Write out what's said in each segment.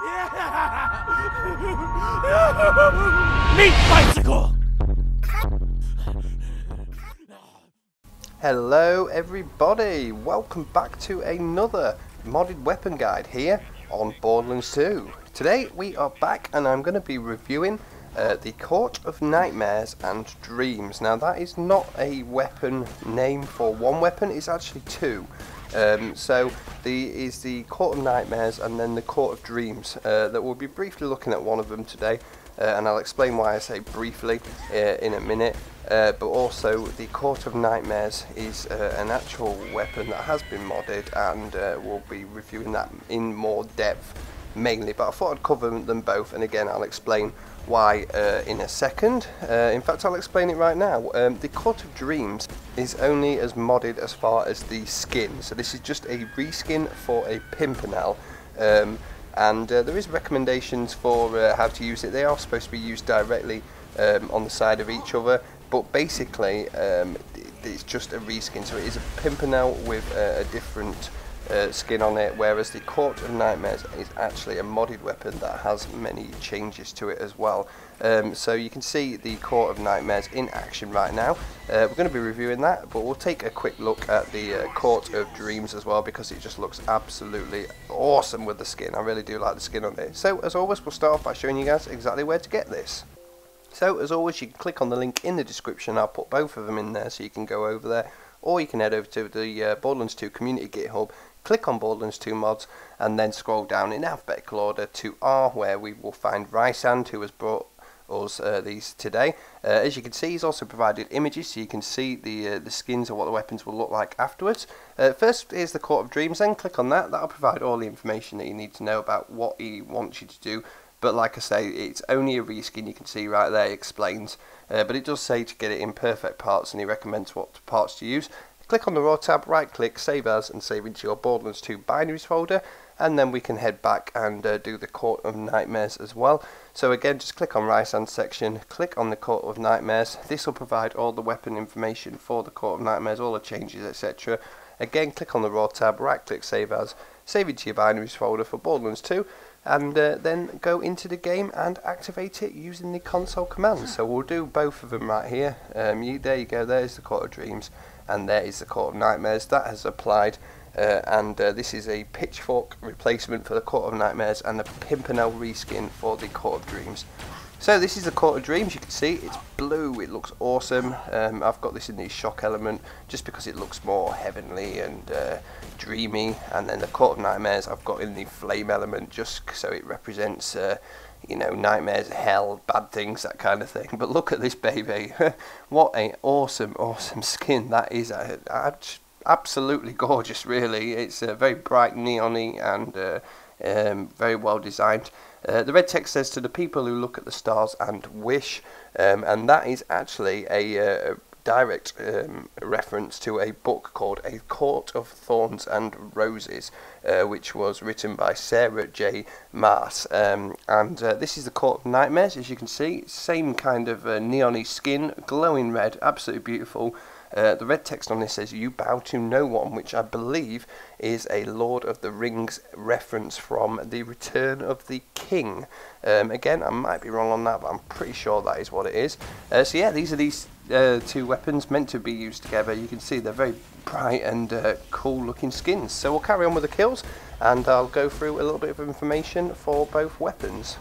Meat bicycle! Hello everybody, welcome back to another modded weapon guide here on Borderlands 2. Today we are back and I'm going to be reviewing the Court of Nightmares and Dreams. Now that is not a weapon name for one weapon, it's actually two. So is the Court of Nightmares and then the Court of Dreams that we'll be briefly looking at one of them today, and I'll explain why I say briefly in a minute. But also the Court of Nightmares is an actual weapon that has been modded, and we'll be reviewing that in more depth mainly, but I thought I'd cover them both, and again I'll explain why in a second. In fact, I'll explain it right now. The Court of Dreams is only as modded as far as the skin, so this is just a reskin for a Pimpernel, and there is recommendations for how to use it. They are supposed to be used directly on the side of each other, but basically it's just a reskin, so it is a Pimpernel with a different skin on it, whereas the Court of Nightmares is actually a modded weapon that has many changes to it as well. So you can see the Court of Nightmares in action right now. We're going to be reviewing that, but we'll take a quick look at the Court of Dreams as well, because it just looks absolutely awesome with the skin. I really do like the skin on it. So as always, we'll start off by showing you guys exactly where to get this. So as always, you can click on the link in the description. I'll put both of them in there so you can go over there, or you can head over to the Borderlands 2 community GitHub, click on Borderlands 2 mods, and then scroll down in alphabetical order to R, where we will find Rhysand, who has brought us these today. As you can see, he's also provided images so you can see the skins and what the weapons will look like afterwards. First is the Court of Dreams, then click on that. That'll provide all the information that you need to know about what he wants you to do. But like I say, it's only a reskin. You can see right there, it explains. But it does say to get it in perfect parts, and he recommends what parts to use. Click on the Raw tab, right click, save as, and save into your Borderlands 2 binaries folder. And then we can head back and do the Court of Nightmares as well. So again, just click on Rhysand section, click on the Court of Nightmares. This will provide all the weapon information for the Court of Nightmares, all the changes, etc. Again, click on the Raw tab, right click, save as, save into your binaries folder for Borderlands 2. And then go into the game and activate it using the console commands. So we'll do both of them right here. There you go, there's the Court of Dreams, and there is the Court of Nightmares. That has applied, and this is a pitchfork replacement for the Court of Nightmares and the Pimpernel reskin for the Court of Dreams. So this is the Court of Dreams. You can see it's blue, it looks awesome. I've got this in the shock element just because it looks more heavenly and dreamy, and then the Court of Nightmares I've got in the flame element just so it represents you know, nightmares, hell, bad things, that kind of thing. But look at this baby. What a awesome skin that is. Absolutely gorgeous, really. It's very bright, neon-y, and very well designed. The red text says, "To the people who look at the stars and wish," and that is actually a direct reference to a book called A Court of Thorns and Roses, which was written by Sarah J. Maas, and this is the Court of Nightmares. As you can see, same kind of neon-y skin, glowing red, absolutely beautiful. The red text on this says, "You bow to no one," which I believe is a Lord of the Rings reference from The Return of the King. Again, I might be wrong on that, but I'm pretty sure that is what it is. So yeah, these are these two weapons meant to be used together. You can see they're very bright and cool looking skins. So we'll carry on with the kills, and I'll go through a little bit of information for both weapons.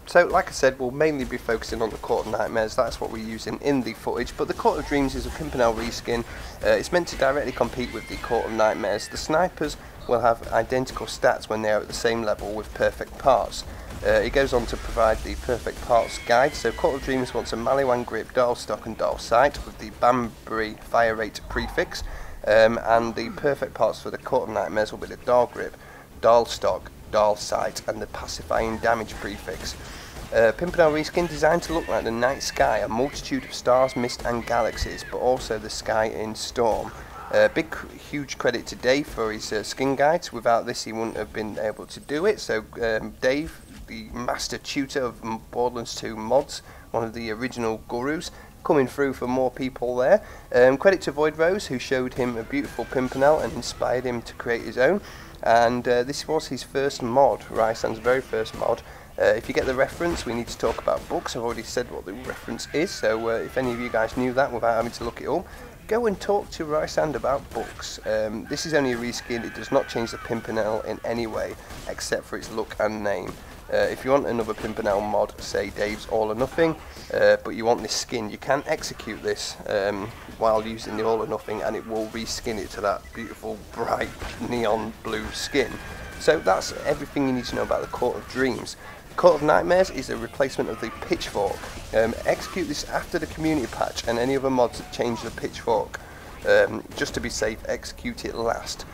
So, like I said, we'll mainly be focusing on the Court of Nightmares. That's what we're using in the footage. But the Court of Dreams is a Pimpernel reskin. It's meant to directly compete with the Court of Nightmares. The snipers will have identical stats when they are at the same level with perfect parts. It goes on to provide the perfect parts guide. So, Court of Dreams wants a Maliwan grip, dial stock, and dial sight with the Banbury fire rate prefix. And the perfect parts for the Court of Nightmares will be the dial grip, dial stock, dial sight, and the pacifying damage prefix. Pimpernel reskin designed to look like the night sky, a multitude of stars, mist and galaxies, but also the sky in storm. Huge credit to Dave for his skin guides. Without this he wouldn't have been able to do it. So Dave, the master tutor of Borderlands 2 mods, one of the original gurus, coming through for more people there. Credit to Void Rose, who showed him a beautiful Pimpernel and inspired him to create his own. And this was his first mod, Rhysand's very first mod. If you get the reference, we need to talk about books. I've already said what the reference is, so if any of you guys knew that without having to look it up, go and talk to Rhysand about books. This is only a reskin, it does not change the Pimpernel in any way, except for its look and name. If you want another Pimpernel mod, say Dave's All or Nothing, but you want this skin, you can execute this while using the All or Nothing, and it will reskin it to that beautiful bright neon blue skin. So that's everything you need to know about the Court of Dreams. Court of Nightmares is a replacement of the Pitchfork. Execute this after the community patch and any other mods that change the Pitchfork. Just to be safe, execute it last.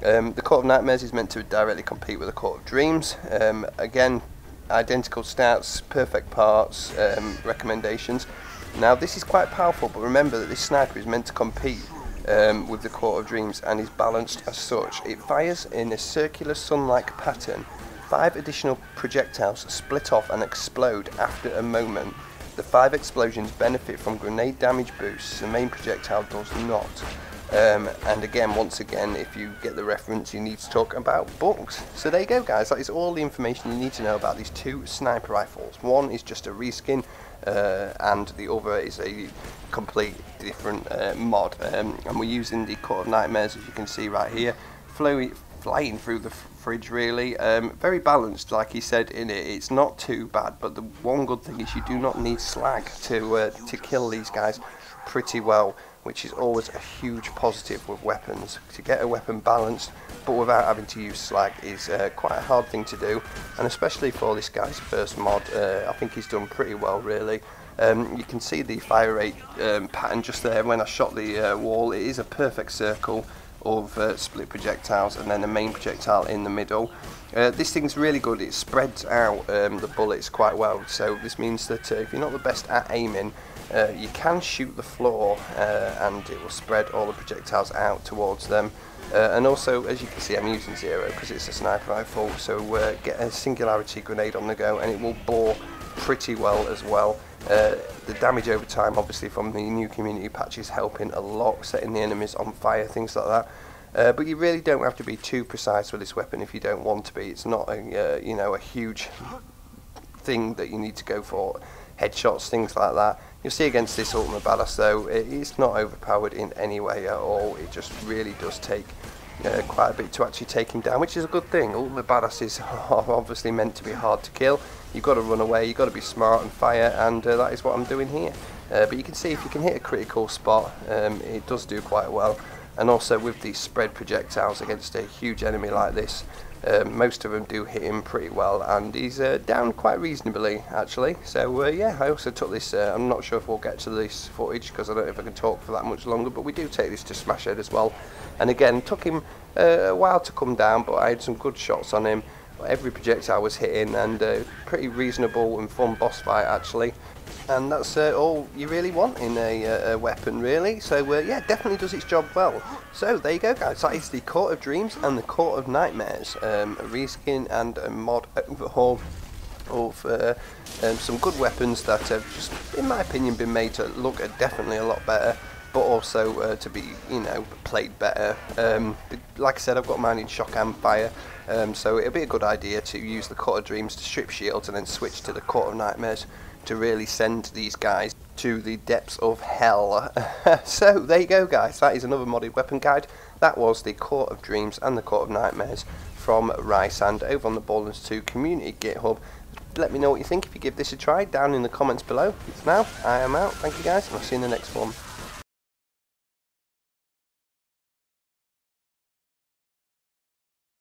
The Court of Nightmares is meant to directly compete with the Court of Dreams. Again, identical stats, perfect parts, recommendations. Now this is quite powerful, but remember that this sniper is meant to compete with the Court of Dreams and is balanced as such. It fires in a circular sun-like pattern. 5 additional projectiles split off and explode after a moment. The 5 explosions benefit from grenade damage boosts, the main projectile does not. And again, once again, if you get the reference, you need to talk about books. So there you go guys, that is all the information you need to know about these 2 sniper rifles. One is just a reskin, and the other is a complete different mod. And we're using the Court of Nightmares, as you can see right here, flying through the fridge really. Very balanced, like he said in it. It's not too bad, but the one good thing is you do not need slag to kill these guys pretty well, which is always a huge positive with weapons. To get a weapon balanced but without having to use slag is quite a hard thing to do, and especially for this guy's first mod, I think he's done pretty well really. You can see the fire rate pattern just there when I shot the wall. It is a perfect circle of split projectiles and then a main projectile in the middle. This thing's really good, it spreads out the bullets quite well, so this means that if you're not the best at aiming, you can shoot the floor and it will spread all the projectiles out towards them. And also, as you can see, I'm using 0 because it's a sniper rifle, so get a singularity grenade on the go and it will bore pretty well as well. The damage over time, obviously from the new community patch, is helping a lot, setting the enemies on fire, things like that. But you really don't have to be too precise with this weapon if you don't want to be. It's not a you know, a huge thing that you need to go for headshots, things like that. You'll see against this Ultimate Badass though, it's not overpowered in any way at all. It just really does take quite a bit to actually take him down, which is a good thing. Ultimate Badass is obviously meant to be hard to kill. You've got to run away, you've got to be smart and fire, and that is what I'm doing here. But you can see if you can hit a critical spot, it does do quite well. And also with these spread projectiles against a huge enemy like this, most of them do hit him pretty well, and he's down quite reasonably actually. So yeah, I also took this, I'm not sure if we'll get to this footage because I don't know if I can talk for that much longer, but we do take this to Smashhead as well. And again, took him a while to come down, but I had some good shots on him. Every projectile was hitting, and pretty reasonable and fun boss fight actually. And that's all you really want in a weapon really. So yeah, definitely does its job well. So there you go guys, that is the Court of Dreams and the Court of Nightmares, a reskin and a mod overhaul of some good weapons that have just, in my opinion, been made to look definitely a lot better, but also to be, you know, played better. Like I said, I've got mine in shock and fire, so it'll be a good idea to use the Court of Dreams to strip shields and then switch to the Court of Nightmares to really send these guys to the depths of hell. So there you go guys, that is another modded weapon guide. That was the Court of Dreams and the Court of Nightmares from Rhysand over on the Borderlands 2 community GitHub. Let me know what you think if you give this a try down in the comments below. For now, I am out. Thank you guys, and I'll see you in the next one.